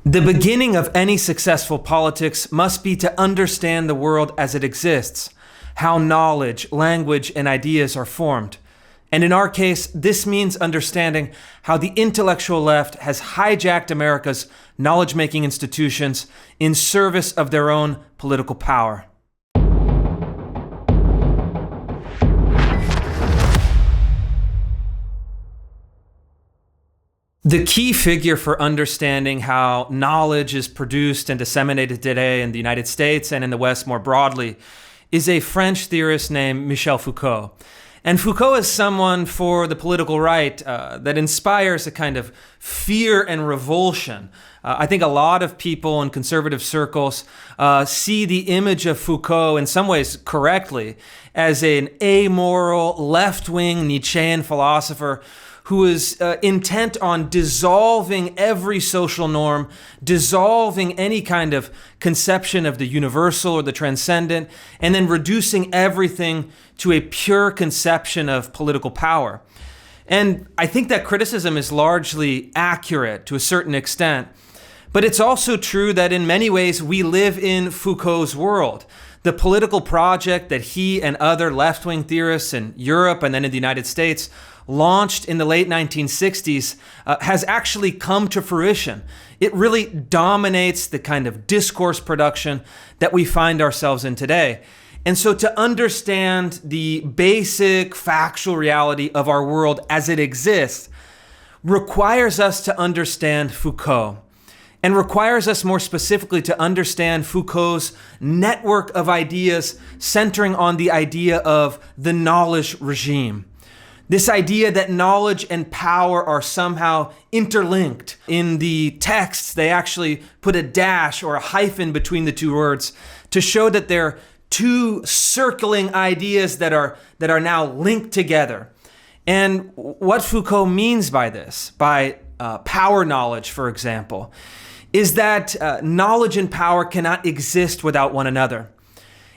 The beginning of any successful politics must be to understand the world as it exists, how knowledge, language, and ideas are formed. And in our case, this means understanding how the intellectual left has hijacked America's knowledge-making institutions in service of their own political power. The key figure for understanding how knowledge is produced and disseminated today in the United States and in the West more broadly is a French theorist named Michel Foucault. And Foucault is someone for the political right that inspires a kind of fear and revulsion. I think a lot of people in conservative circles see the image of Foucault, in some ways correctly, as an amoral, left-wing Nietzschean philosopher who is intent on dissolving every social norm, dissolving any kind of conception of the universal or the transcendent, and then reducing everything to a pure conception of political power. And I think that criticism is largely accurate to a certain extent, but it's also true that in many ways we live in Foucault's world. The political project that he and other left-wing theorists in Europe and then in the United States launched in the late 1960s has actually come to fruition. It really dominates the kind of discourse production that we find ourselves in today. And so to understand the basic factual reality of our world as it exists requires us to understand Foucault, and requires us more specifically to understand Foucault's network of ideas centering on the idea of the knowledge regime. This idea that knowledge and power are somehow interlinked. In the texts, they actually put a dash or a hyphen between the two words to show that they're two circling ideas that are now linked together. And what Foucault means by this, by power knowledge, for example, is that knowledge and power cannot exist without one another.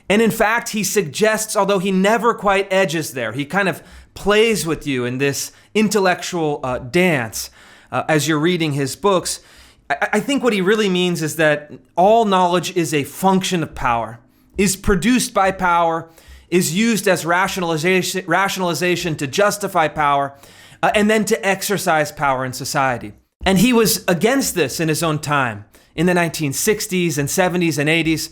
And in fact, he suggests, although he never quite edges there, he kind of plays with you in this intellectual dance as you're reading his books. I think what he really means is that all knowledge is a function of power, is produced by power, is used as rationalization to justify power, and then to exercise power in society. And he was against this in his own time, in the 1960s and 70s and 80s,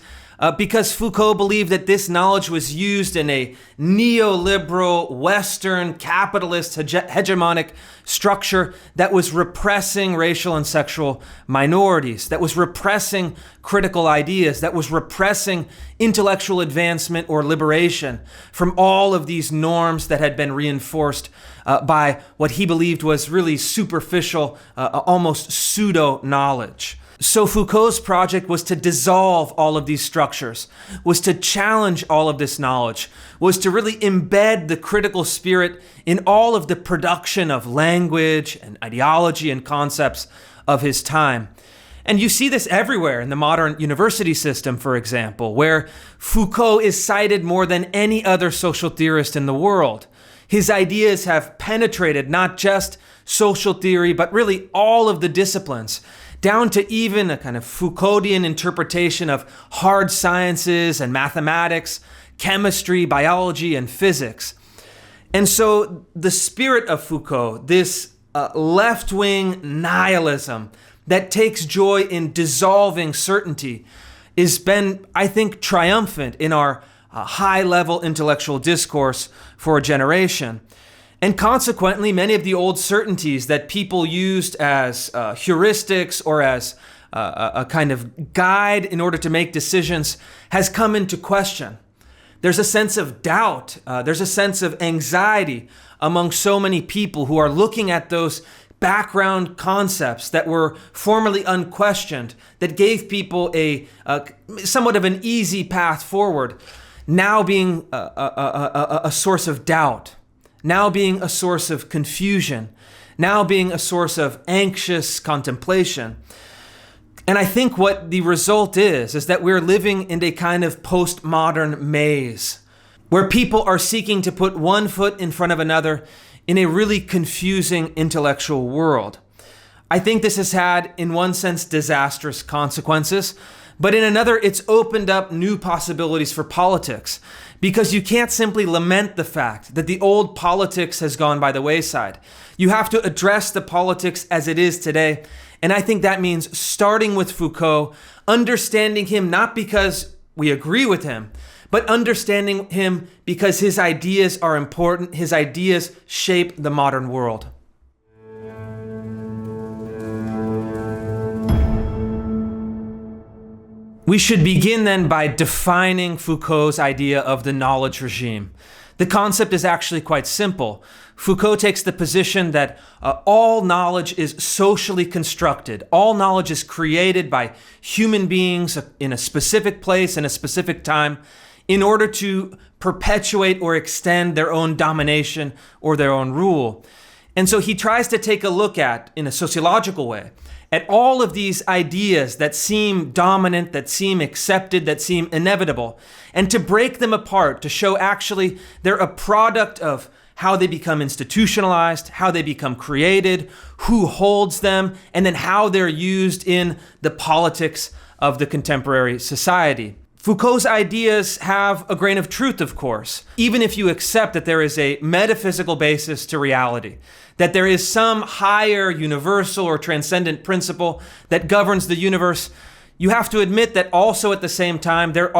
because Foucault believed that this knowledge was used in a neoliberal, Western, capitalist, hegemonic structure that was repressing racial and sexual minorities, that was repressing critical ideas, that was repressing intellectual advancement or liberation from all of these norms that had been reinforced by what he believed was really superficial, almost pseudo-knowledge. So Foucault's project was to dissolve all of these structures, was to challenge all of this knowledge, was to really embed the critical spirit in all of the production of language and ideology and concepts of his time. And you see this everywhere in the modern university system, for example, where Foucault is cited more than any other social theorist in the world. His ideas have penetrated not just social theory, but really all of the disciplines, down to even a kind of Foucauldian interpretation of hard sciences and mathematics, chemistry, biology, and physics. And so the spirit of Foucault, this left-wing nihilism that takes joy in dissolving certainty, has been, I think, triumphant in our high-level intellectual discourse for a generation. And consequently, many of the old certainties that people used as heuristics or as a kind of guide in order to make decisions has come into question. There's a sense of doubt. There's a sense of anxiety among so many people who are looking at those background concepts that were formerly unquestioned, that gave people a somewhat of an easy path forward, now being a source of doubt, now being a source of confusion, now being a source of anxious contemplation. And I think what the result is that we're living in a kind of postmodern maze, where people are seeking to put one foot in front of another in a really confusing intellectual world. I think this has had, in one sense, disastrous consequences, but in another, it's opened up new possibilities for politics, because you can't simply lament the fact that the old politics has gone by the wayside. You have to address the politics as it is today, and I think that means starting with Foucault, understanding him not because we agree with him, but understanding him because his ideas are important, his ideas shape the modern world. We should begin then by defining Foucault's idea of the knowledge regime. The concept is actually quite simple. Foucault takes the position that all knowledge is socially constructed. All knowledge is created by human beings in a specific place and a specific time in order to perpetuate or extend their own domination or their own rule. And so he tries to take a look at, in a sociological way, at all of these ideas that seem dominant, that seem accepted, that seem inevitable, and to break them apart, to show actually they're a product of how they become institutionalized, how they become created, who holds them, and then how they're used in the politics of the contemporary society. Foucault's ideas have a grain of truth, of course, even if you accept that there is a metaphysical basis to reality, that there is some higher universal or transcendent principle that governs the universe. You have to admit that also at the same time, there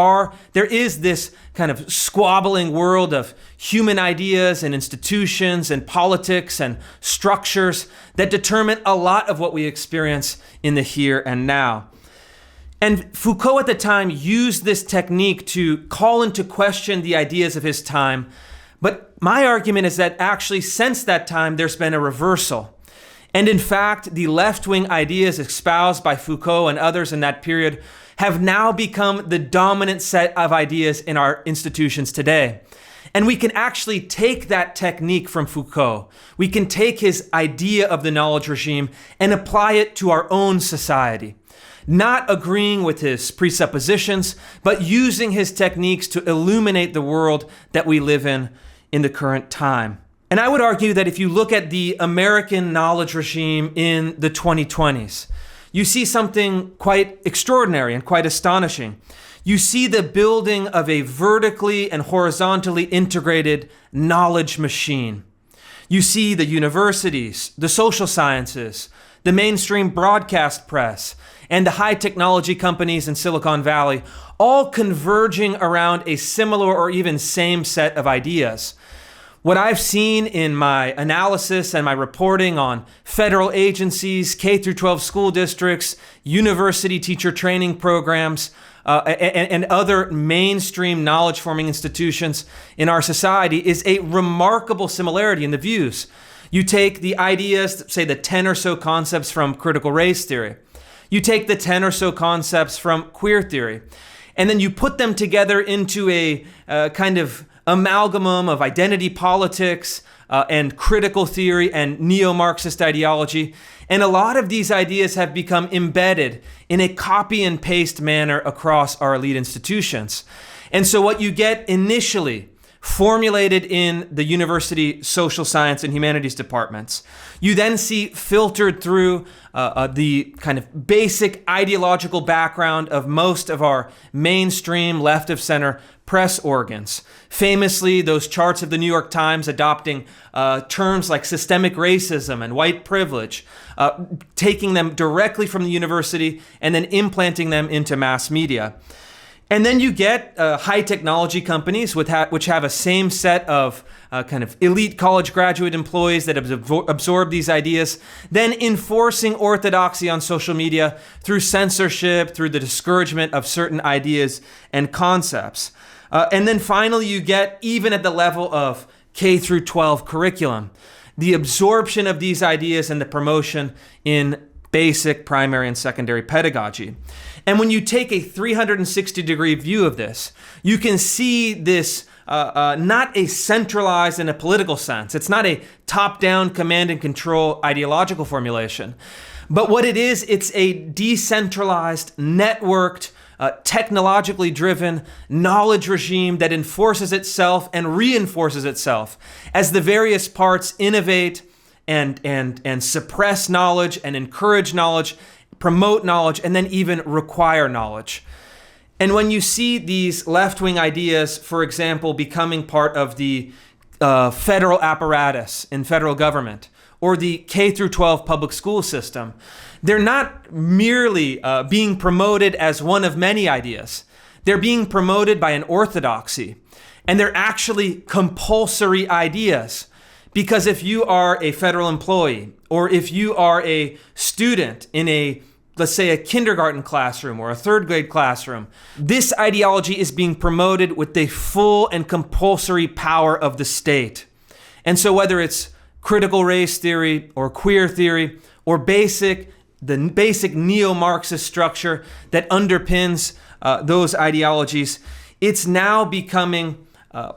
is this kind of squabbling world of human ideas and institutions and politics and structures that determine a lot of what we experience in the here and now. And Foucault at the time used this technique to call into question the ideas of his time. But my argument is that actually since that time, there's been a reversal. And in fact, the left-wing ideas espoused by Foucault and others in that period have now become the dominant set of ideas in our institutions today. And we can actually take that technique from Foucault. We can take his idea of the knowledge regime and apply it to our own society. Not agreeing with his presuppositions, but using his techniques to illuminate the world that we live in the current time. And I would argue that if you look at the American knowledge regime in the 2020s, you see something quite extraordinary and quite astonishing. You see the building of a vertically and horizontally integrated knowledge machine. You see the universities, the social sciences, the mainstream broadcast press, and the high technology companies in Silicon Valley, all converging around a similar or even same set of ideas. What I've seen in my analysis and my reporting on federal agencies, K-12 school districts, university teacher training programs, and other mainstream knowledge-forming institutions in our society is a remarkable similarity in the views. You take the ideas, say the 10 or so concepts from critical race theory. You take the 10 or so concepts from queer theory, and then you put them together into a kind of amalgamum of identity politics and critical theory and neo-Marxist ideology. And a lot of these ideas have become embedded in a copy and paste manner across our elite institutions. And so what you get initially formulated in the university social science and humanities departments, you then see filtered through the kind of basic ideological background of most of our mainstream left of center press organs. Famously, those charts of the New York Times adopting terms like systemic racism and white privilege, taking them directly from the university and then implanting them into mass media. And then you get high technology companies which have a same set of kind of elite college graduate employees that have absorbed these ideas, then enforcing orthodoxy on social media through censorship, through the discouragement of certain ideas and concepts. And then finally, you get, even at the level of K through 12 curriculum, the absorption of these ideas and the promotion in basic, primary, and secondary pedagogy. And when you take a 360-degree view of this, you can see this not a centralized in a political sense. It's not a top-down command and control ideological formulation. But what it is, it's a decentralized, networked, technologically driven knowledge regime that enforces itself and reinforces itself as the various parts innovate and suppress knowledge and encourage knowledge, promote knowledge, and then even require knowledge. And when you see these left-wing ideas, for example, becoming part of the federal apparatus in federal government, or the K through 12 public school system, they're not merely being promoted as one of many ideas. They're being promoted by an orthodoxy, and they're actually compulsory ideas. Because if you are a federal employee, or if you are a student in let's say a kindergarten classroom or a third grade classroom, this ideology is being promoted with the full and compulsory power of the state. And so whether it's critical race theory or queer theory or the basic neo-Marxist structure that underpins those ideologies, it's now becoming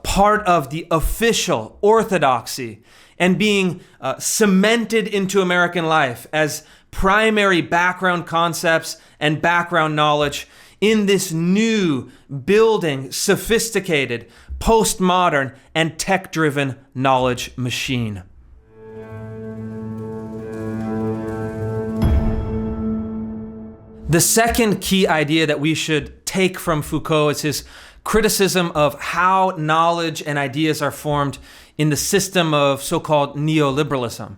part of the official orthodoxy and being cemented into American life as primary background concepts and background knowledge in this new, building, sophisticated, postmodern, and tech-driven knowledge machine. The second key idea that we should take from Foucault is his criticism of how knowledge and ideas are formed in the system of so-called neoliberalism.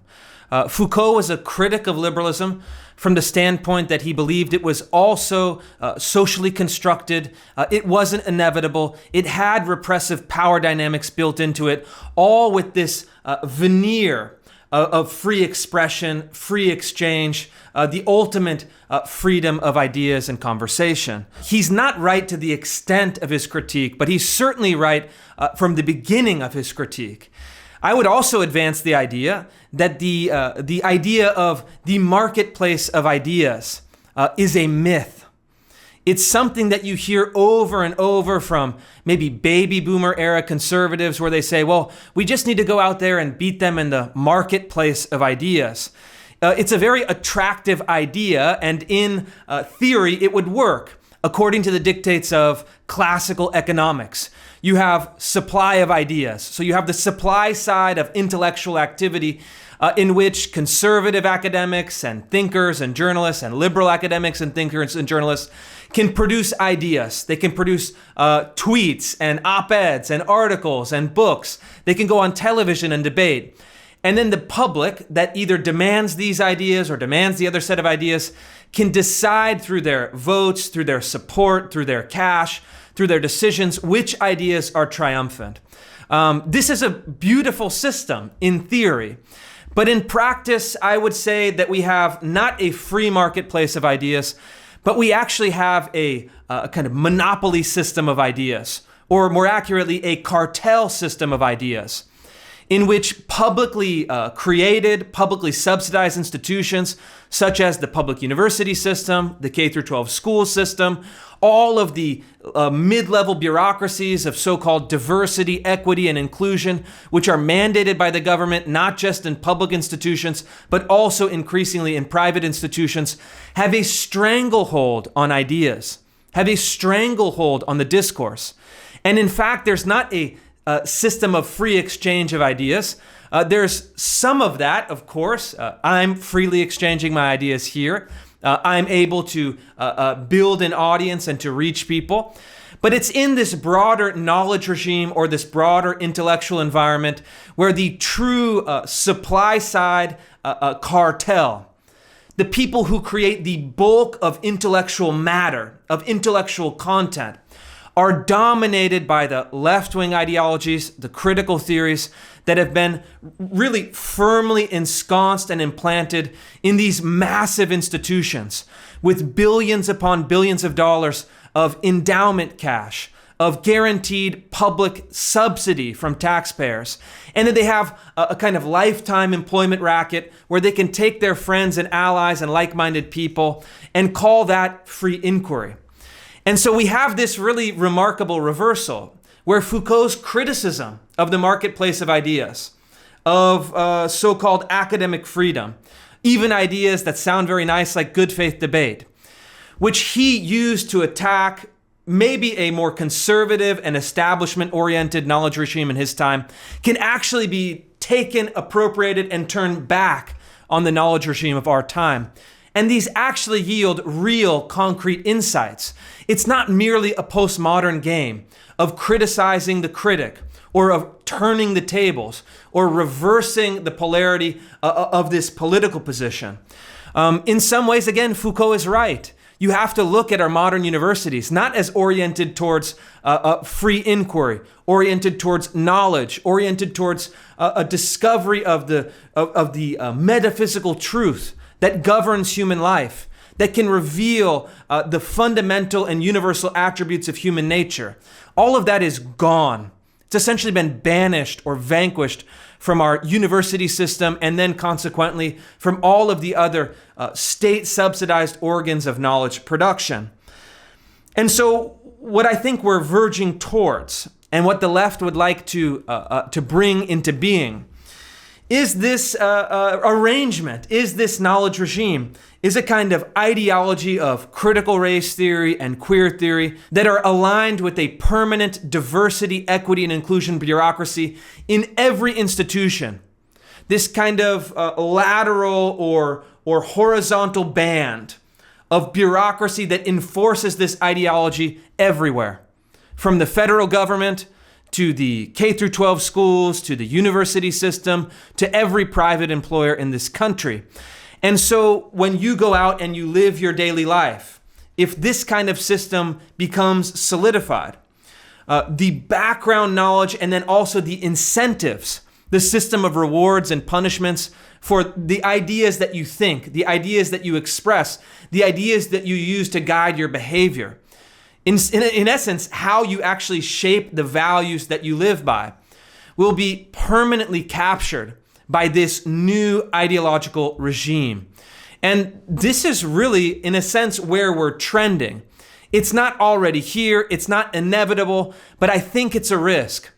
Foucault was a critic of liberalism from the standpoint that he believed it was also socially constructed. It wasn't inevitable. It had repressive power dynamics built into it, all with this veneer of free expression, free exchange, the ultimate freedom of ideas and conversation. He's not right to the extent of his critique, but he's certainly right from the beginning of his critique. I would also advance the idea that the idea of the marketplace of ideas is a myth. It's something that you hear over and over from maybe baby boomer era conservatives where they say, well, we just need to go out there and beat them in the marketplace of ideas. It's a very attractive idea, and in theory, it would work according to the dictates of classical economics. You have supply of ideas. So you have the supply side of intellectual activity in which conservative academics and thinkers and journalists and liberal academics and thinkers and journalists can produce ideas. They can produce tweets and op-eds and articles and books. They can go on television and debate. And then the public that either demands these ideas or demands the other set of ideas can decide through their votes, through their support, through their cash, through their decisions, which ideas are triumphant. This is a beautiful system in theory, but in practice, I would say that we have not a free marketplace of ideas, but we actually have a kind of monopoly system of ideas, or more accurately, a cartel system of ideas, in which publicly created, publicly subsidized institutions, such as the public university system, the K through 12 school system, all of the mid-level bureaucracies of so-called diversity, equity, and inclusion, which are mandated by the government, not just in public institutions, but also increasingly in private institutions, have a stranglehold on ideas, have a stranglehold on the discourse. And in fact, there's not a system of free exchange of ideas. There's some of that, of course. I'm freely exchanging my ideas here. I'm able to build an audience and to reach people. But it's in this broader knowledge regime or this broader intellectual environment where the true supply side cartel, the people who create the bulk of intellectual matter, of intellectual content, are dominated by the left-wing ideologies, the critical theories that have been really firmly ensconced and implanted in these massive institutions with billions upon billions of dollars of endowment cash, of guaranteed public subsidy from taxpayers. And then they have a kind of lifetime employment racket where they can take their friends and allies and like-minded people and call that free inquiry. And so we have this really remarkable reversal where Foucault's criticism of the marketplace of ideas, of so-called academic freedom, even ideas that sound very nice like good faith debate, which he used to attack maybe a more conservative and establishment-oriented knowledge regime in his time, can actually be taken, appropriated, and turned back on the knowledge regime of our time. And these actually yield real, concrete insights. It's not merely a postmodern game of criticizing the critic, or of turning the tables, or reversing the polarity of this political position. In some ways, again, Foucault is right. You have to look at our modern universities not as oriented towards free inquiry, oriented towards knowledge, oriented towards a discovery of the metaphysical truth that governs human life, that can reveal the fundamental and universal attributes of human nature. All of that is gone. It's essentially been banished or vanquished from our university system, and then consequently from all of the other state-subsidized organs of knowledge production. And so what I think we're verging towards, and what the left would like to bring into being, is this arrangement, is this knowledge regime, is a kind of ideology of critical race theory and queer theory that are aligned with a permanent diversity, equity, and inclusion bureaucracy in every institution. This kind of lateral or horizontal band of bureaucracy that enforces this ideology everywhere, from the federal government to the K through 12 schools, to the university system, to every private employer in this country. And so when you go out and you live your daily life, if this kind of system becomes solidified, the background knowledge and then also the incentives, the system of rewards and punishments for the ideas that you think, the ideas that you express, the ideas that you use to guide your behavior, in essence, how you actually shape the values that you live by, will be permanently captured by this new ideological regime. And this is really, in a sense, where we're trending. It's not already here, it's not inevitable, but I think it's a risk.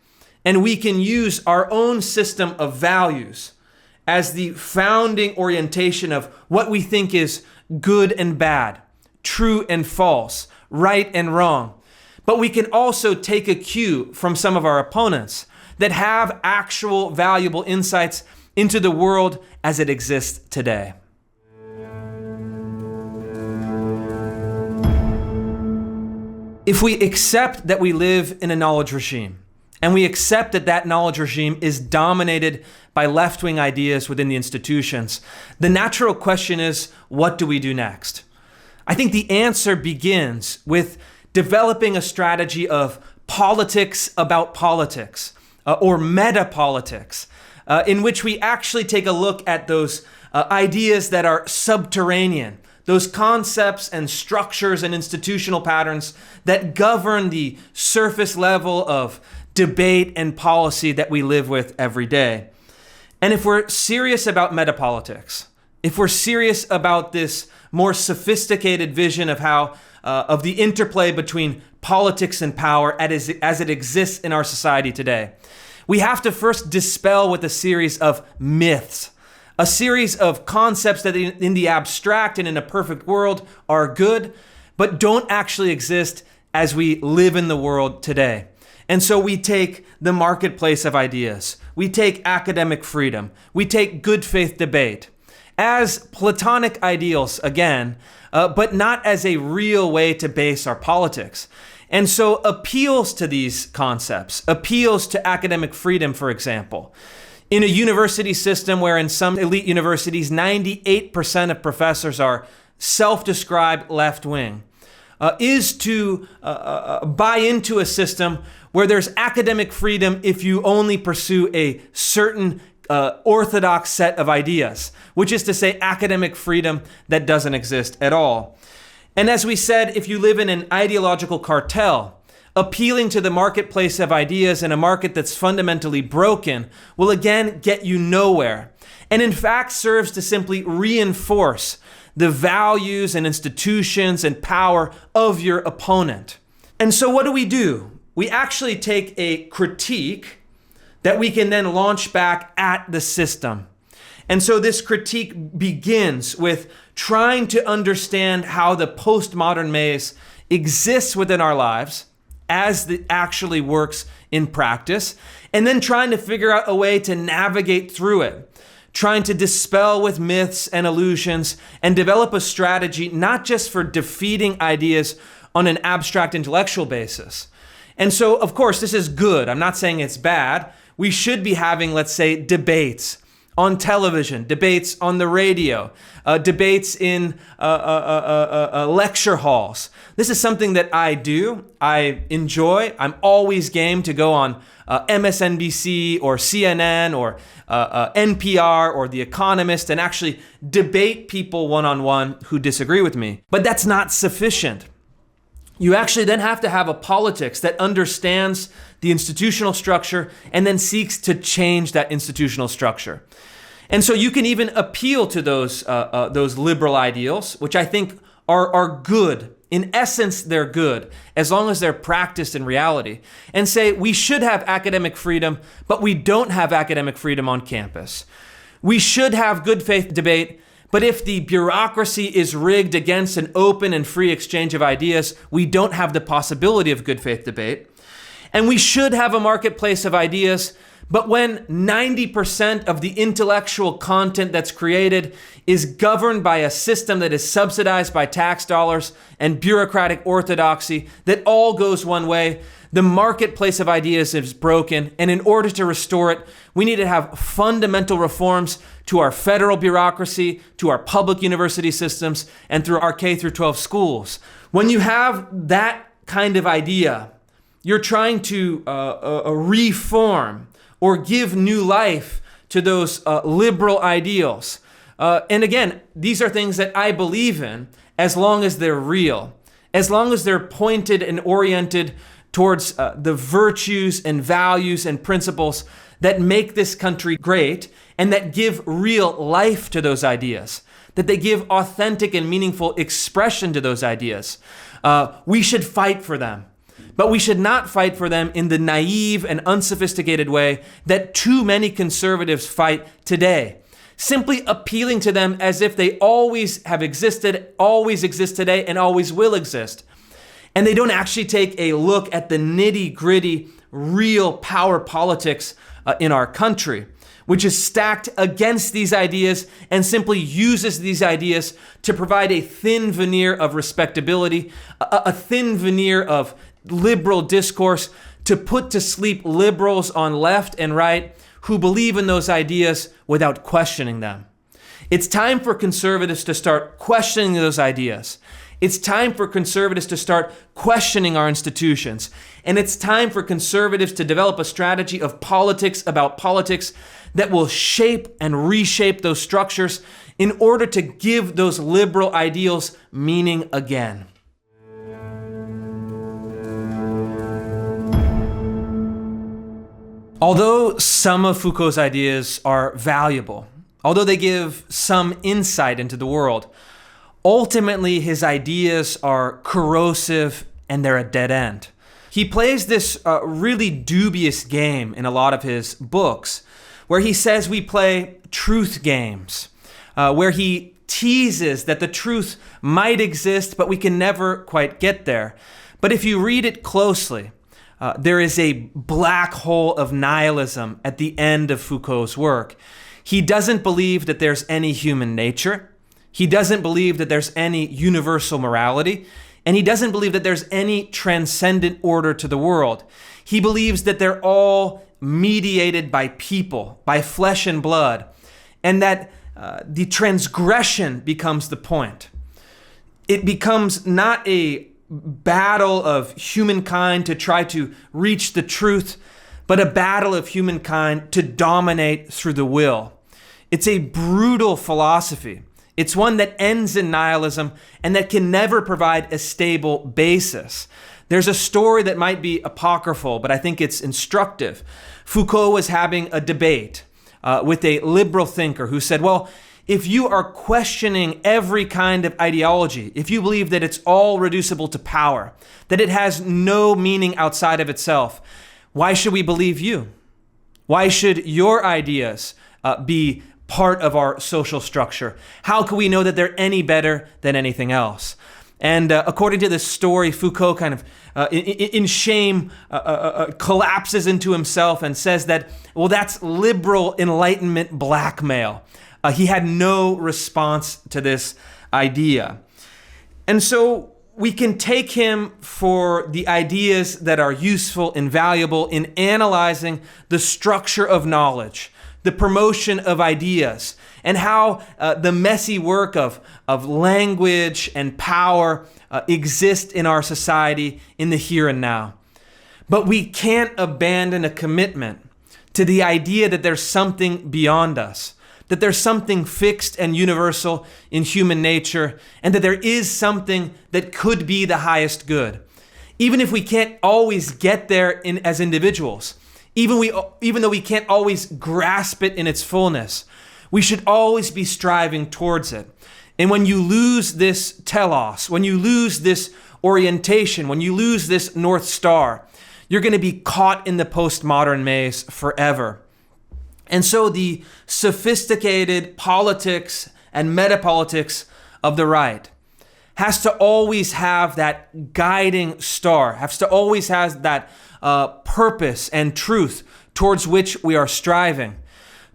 And we can use our own system of values as the founding orientation of what we think is good and bad, true and false, right and wrong. But we can also take a cue from some of our opponents that have actual valuable insights into the world as it exists today. If we accept that we live in a knowledge regime, and we accept that that knowledge regime is dominated by left-wing ideas within the institutions, the natural question is, what do we do next? I think the answer begins with developing a strategy of politics about politics, or metapolitics, in which we actually take a look at those ideas that are subterranean, those concepts and structures and institutional patterns that govern the surface level of debate and policy that we live with every day. And if we're serious about metapolitics, if we're serious about this more sophisticated vision of how of the interplay between politics and power as it exists in our society today, we have to first dispel with a series of myths, a series of concepts that in the abstract and in a perfect world are good, but don't actually exist as we live in the world today. And so we take the marketplace of ideas, we take academic freedom, we take good faith debate as Platonic ideals again, but not as a real way to base our politics. And so appeals to these concepts, appeals to academic freedom, for example, in a university system where in some elite universities, 98% of professors are self-described left-wing, is to buy into a system where there's academic freedom if you only pursue a certain orthodox set of ideas, which is to say academic freedom that doesn't exist at all. And as we said, if you live in an ideological cartel, appealing to the marketplace of ideas in a market that's fundamentally broken will again get you nowhere, and in fact serves to simply reinforce the values and institutions and power of your opponent. And so what do? We actually take a critique that we can then launch back at the system. And so this critique begins with trying to understand how the postmodern maze exists within our lives, as it actually works in practice, and then trying to figure out a way to navigate through it, trying to dispel with myths and illusions and develop a strategy not just for defeating ideas on an abstract intellectual basis. And so, of course, this is good. I'm not saying it's bad. We should be having, let's say, debates on television, debates on the radio, debates in lecture halls. This is something that I do, I enjoy. I'm always game to go on MSNBC or CNN or NPR or The Economist and actually debate people one-on-one who disagree with me. But that's not sufficient. You actually then have to have a politics that understands the institutional structure and then seeks to change that institutional structure. And so you can even appeal to those liberal ideals, which I think are good. In essence, they're good, as long as they're practiced in reality, and say we should have academic freedom, but we don't have academic freedom on campus. We should have good faith debate, but if the bureaucracy is rigged against an open and free exchange of ideas, we don't have the possibility of good faith debate. And we should have a marketplace of ideas, but when 90% of the intellectual content that's created is governed by a system that is subsidized by tax dollars and bureaucratic orthodoxy that all goes one way, the marketplace of ideas is broken. And in order to restore it, we need to have fundamental reforms to our federal bureaucracy, to our public university systems, and through our K through 12 schools. When you have that kind of idea, you're trying to reform or give new life to those liberal ideals. And again, these are things that I believe in as long as they're real, as long as they're pointed and oriented towards the virtues and values and principles that make this country great and that give real life to those ideas, that they give authentic and meaningful expression to those ideas. We should fight for them. But we should not fight for them in the naive and unsophisticated way that too many conservatives fight today, simply appealing to them as if they always have existed, always exist today, and always will exist. And they don't actually take a look at the nitty-gritty, real power politics in our country, which is stacked against these ideas and simply uses these ideas to provide a thin veneer of respectability, a thin veneer of liberal discourse to put to sleep liberals on left and right who believe in those ideas without questioning them. It's time for conservatives to start questioning those ideas. It's time for conservatives to start questioning our institutions. And it's time for conservatives to develop a strategy of politics about politics that will shape and reshape those structures in order to give those liberal ideals meaning again. Although some of Foucault's ideas are valuable, although they give some insight into the world, ultimately his ideas are corrosive and they're a dead end. He plays this really dubious game in a lot of his books, where he says we play truth games, where he teases that the truth might exist, but we can never quite get there. But if you read it closely, there is a black hole of nihilism at the end of Foucault's work. He doesn't believe that there's any human nature. He doesn't believe that there's any universal morality. And he doesn't believe that there's any transcendent order to the world. He believes that they're all mediated by people, by flesh and blood, and that the transgression becomes the point. It becomes not a battle of humankind to try to reach the truth, but a battle of humankind to dominate through the will. It's a brutal philosophy. It's one that ends in nihilism and that can never provide a stable basis. There's a story that might be apocryphal, but I think it's instructive. Foucault was having a debate with a liberal thinker who said, well, if you are questioning every kind of ideology, if you believe that it's all reducible to power, that it has no meaning outside of itself, why should we believe you? Why should your ideas be part of our social structure? How can we know that they're any better than anything else? And according to this story, Foucault kind of, in shame, collapses into himself and says that, well, that's liberal Enlightenment blackmail. He had no response to this idea. And so we can take him for the ideas that are useful and valuable in analyzing the structure of knowledge, the promotion of ideas, and how the messy work of language and power exist in our society in the here and now. But we can't abandon a commitment to the idea that there's something beyond us, that there's something fixed and universal in human nature, and that there is something that could be the highest good. Even if we can't always get there as individuals, even though we can't always grasp it in its fullness, we should always be striving towards it. And when you lose this telos, when you lose this orientation, when you lose this North Star, you're going to be caught in the postmodern maze forever. And so the sophisticated politics and metapolitics of the right has to always have that guiding star, has to always have that purpose and truth towards which we are striving,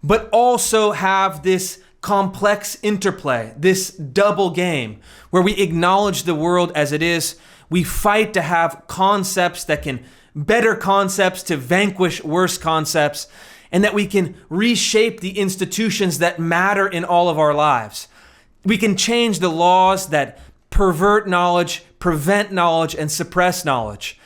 but also have this complex interplay, this double game, where we acknowledge the world as it is. We fight to have concepts that can, better concepts to vanquish worse concepts, and that we can reshape the institutions that matter in all of our lives. We can change the laws that pervert knowledge, prevent knowledge, and suppress knowledge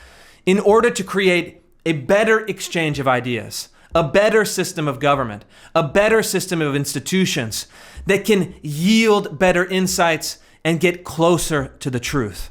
in order to create a better exchange of ideas, a better system of government, a better system of institutions that can yield better insights and get closer to the truth.